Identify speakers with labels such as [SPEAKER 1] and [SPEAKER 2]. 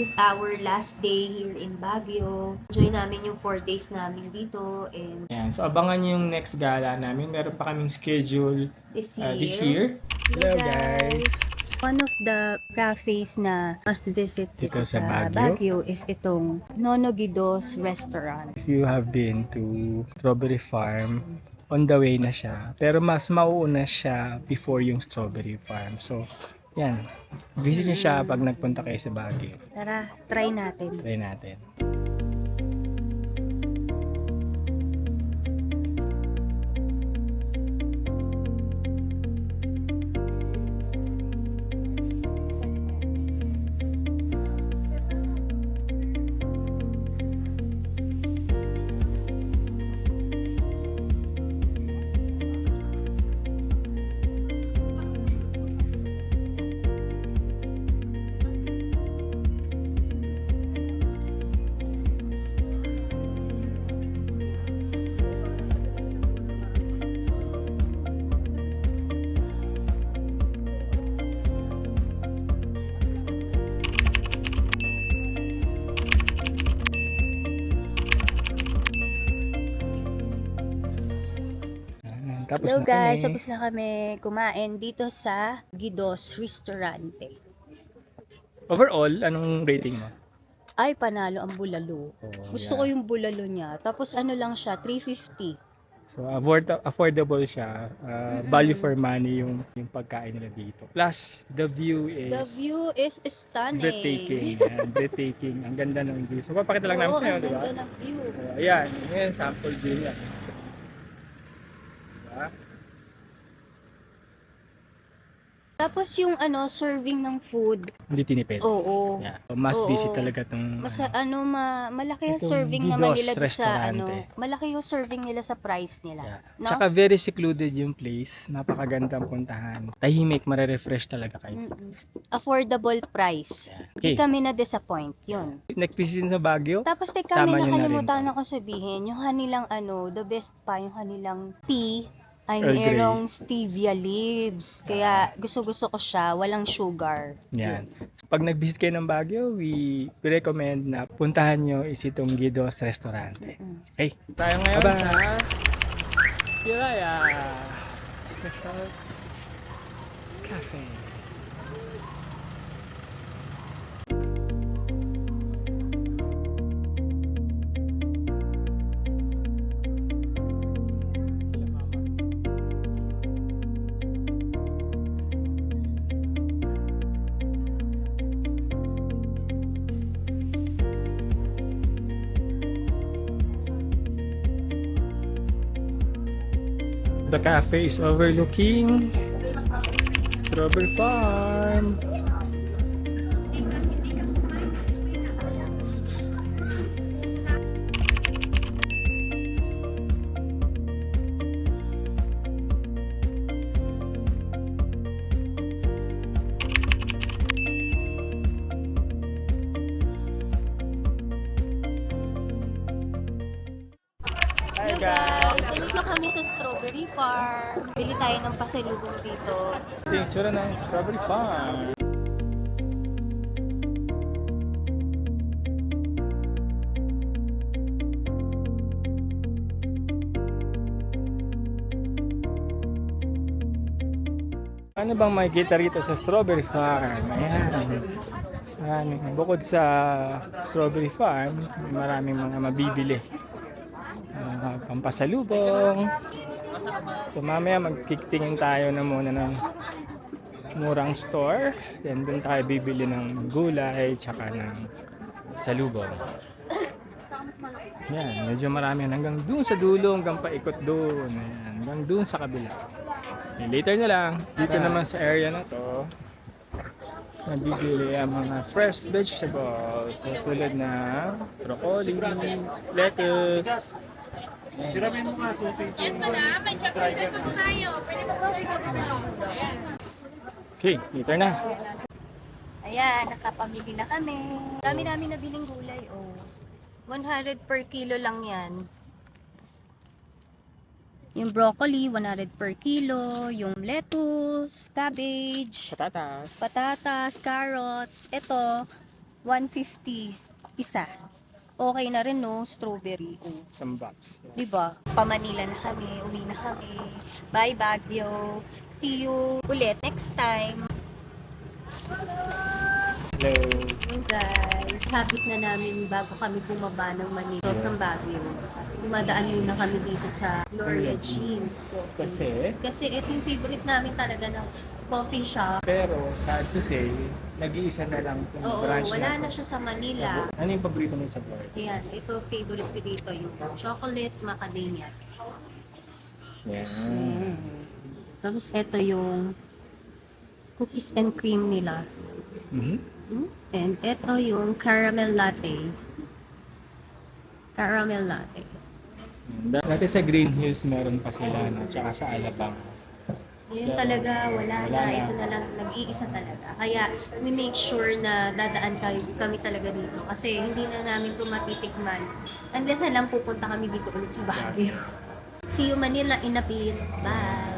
[SPEAKER 1] is our last day here in Baguio. Enjoy namin yung 4 days namin dito and
[SPEAKER 2] Ayan, so abangan nyo yung next gala namin. Meron pa kaming schedule
[SPEAKER 1] this
[SPEAKER 2] this
[SPEAKER 1] year.
[SPEAKER 2] year. Hello guys!
[SPEAKER 1] One of the cafes na must visit dito
[SPEAKER 2] Dito sa
[SPEAKER 1] sa
[SPEAKER 2] Baguio.
[SPEAKER 1] Baguio is itong Nono Guido's Restaurant.
[SPEAKER 2] If you have been to Strawberry Farm, on the way na siya. Pero mas mauuna siya before yung Strawberry Farm. So, yan. Visit nyo siya pag nagpunta kayo sa Baguio.
[SPEAKER 1] Tara, try natin.
[SPEAKER 2] Try natin. Tapos
[SPEAKER 1] Hello
[SPEAKER 2] na
[SPEAKER 1] guys,
[SPEAKER 2] kami.
[SPEAKER 1] tapos na kami kumain dito sa Guido's Restaurante.
[SPEAKER 2] Overall, anong rating mo?
[SPEAKER 1] Ay, panalo ang bulalo. Gusto ko yung bulalo niya. Tapos ano lang siya, 350.
[SPEAKER 2] So, affordable siya. Value for money yung pagkain nila dito. Plus, the view is
[SPEAKER 1] The view is stunning.
[SPEAKER 2] breathtaking. Yan, breathtaking. Ang ganda ng view. So, papakita lang namin
[SPEAKER 1] Oo,
[SPEAKER 2] sa inyo,
[SPEAKER 1] ang
[SPEAKER 2] di ba?
[SPEAKER 1] ganda ng view.
[SPEAKER 2] So, ayan. Ngayon, sample view niya. Diba?
[SPEAKER 1] Tapos yung serving ng food.
[SPEAKER 2] Hindi tinipid.
[SPEAKER 1] Oo.
[SPEAKER 2] Yeah. So, must
[SPEAKER 1] Oo.
[SPEAKER 2] visit talaga itong
[SPEAKER 1] Malaki yung
[SPEAKER 2] Itong
[SPEAKER 1] serving naman
[SPEAKER 2] Guido's
[SPEAKER 1] nila doon sa
[SPEAKER 2] Restaurante.
[SPEAKER 1] malaki yung serving nila sa price nila.
[SPEAKER 2] Yeah.
[SPEAKER 1] No?
[SPEAKER 2] Tsaka very secluded yung place. Napakagandang puntahan. Tahimik, marerefresh talaga kayo.
[SPEAKER 1] Affordable price.
[SPEAKER 2] Okay.
[SPEAKER 1] Di kami na-disappoint. Yun.
[SPEAKER 2] Next visit sa Baguio.
[SPEAKER 1] Tapos
[SPEAKER 2] Sama
[SPEAKER 1] kami
[SPEAKER 2] nyo na rin
[SPEAKER 1] nakalimutan
[SPEAKER 2] to.
[SPEAKER 1] ako sabihin, yung kanilang the best pa, yung kanilang tea ay
[SPEAKER 2] Earl Grey.
[SPEAKER 1] merong stevia leaves. Kaya gusto-gusto ko siya, walang sugar.
[SPEAKER 2] Yan. Pag nag-visit kayo ng Baguio, we recommend na puntahan nyo is itong Guido's Restaurante. Okay. Tayo ngayon sa Hiraya Special Cafe. The cafe is overlooking Strawberry Farm. Hi guys!
[SPEAKER 1] Dito kami sa Strawberry Farm. Bili tayo ng pasalubong dito.
[SPEAKER 2] Ito yung tsura ng Strawberry Farm. Ano bang makikita rito sa Strawberry Farm? Ayan. Maraming. Bukod sa Strawberry Farm, maraming mga mabibili. Pampasalubong. So mamaya magkitingin tayo na muna ng murang store. Then doon tayo bibili ng gulay tsaka ng salubong. Yan, medyo marami hanggang doon sa dulo, hanggang paikot doon. Ayan, hanggang doon sa kabila. Okay, later na lang. Dito naman sa area na to, nabibili ang mga fresh vegetables. So, tulad na broccoli, lettuce.
[SPEAKER 3] Siramin mo nga susi.
[SPEAKER 4] Yes, madam. May chocolate pa po tayo. Pwede po po kayo
[SPEAKER 2] Okay, later na.
[SPEAKER 1] Ayan, nakapamili na kami. Dami namin nabiling gulay, 100 per kilo lang yan. Yung broccoli, 100 per kilo. Yung lettuce, cabbage,
[SPEAKER 2] Patatas.
[SPEAKER 1] patatas, carrots. Ito, 150 isa. Okay na rin, no? Strawberry. Oh.
[SPEAKER 2] Some box.
[SPEAKER 1] Diba? Pa-Manila na kami, uwi na kami. Bye, Baguio. See you ulit next time.
[SPEAKER 2] Hello.
[SPEAKER 1] Hello guys, habit na namin bago kami bumaba ng Manila from Baguio. Dumadaan muna kami dito sa Gloria Jeans Coffee. Kasi ito yung favorite namin talaga ng coffee shop.
[SPEAKER 2] Pero, sad to say, nag-iisa na lang yung
[SPEAKER 1] Oo,
[SPEAKER 2] branch
[SPEAKER 1] wala
[SPEAKER 2] to.
[SPEAKER 1] na siya sa Manila.
[SPEAKER 2] Ano yung paborito mo sa bar?
[SPEAKER 1] Ayan, ito favorite ko dito yung chocolate macadamia.
[SPEAKER 2] Yan.
[SPEAKER 1] Tapos ito yung cookies and cream nila.
[SPEAKER 2] Mhm.
[SPEAKER 1] And ito yung caramel latte. Caramel latte.
[SPEAKER 2] Dati sa Green Hills meron pa sila, no? Tsaka sa Alabang.
[SPEAKER 1] Yun talaga, wala
[SPEAKER 2] Wala
[SPEAKER 1] na.
[SPEAKER 2] na.
[SPEAKER 1] Ito na lang, nag-iisa talaga. Kaya, we make sure na dadaan kami talaga dito. Kasi hindi na namin ito matitikman. Unless na lang pupunta kami dito ulit sa Baguio. See you Manila in a bit. Bye!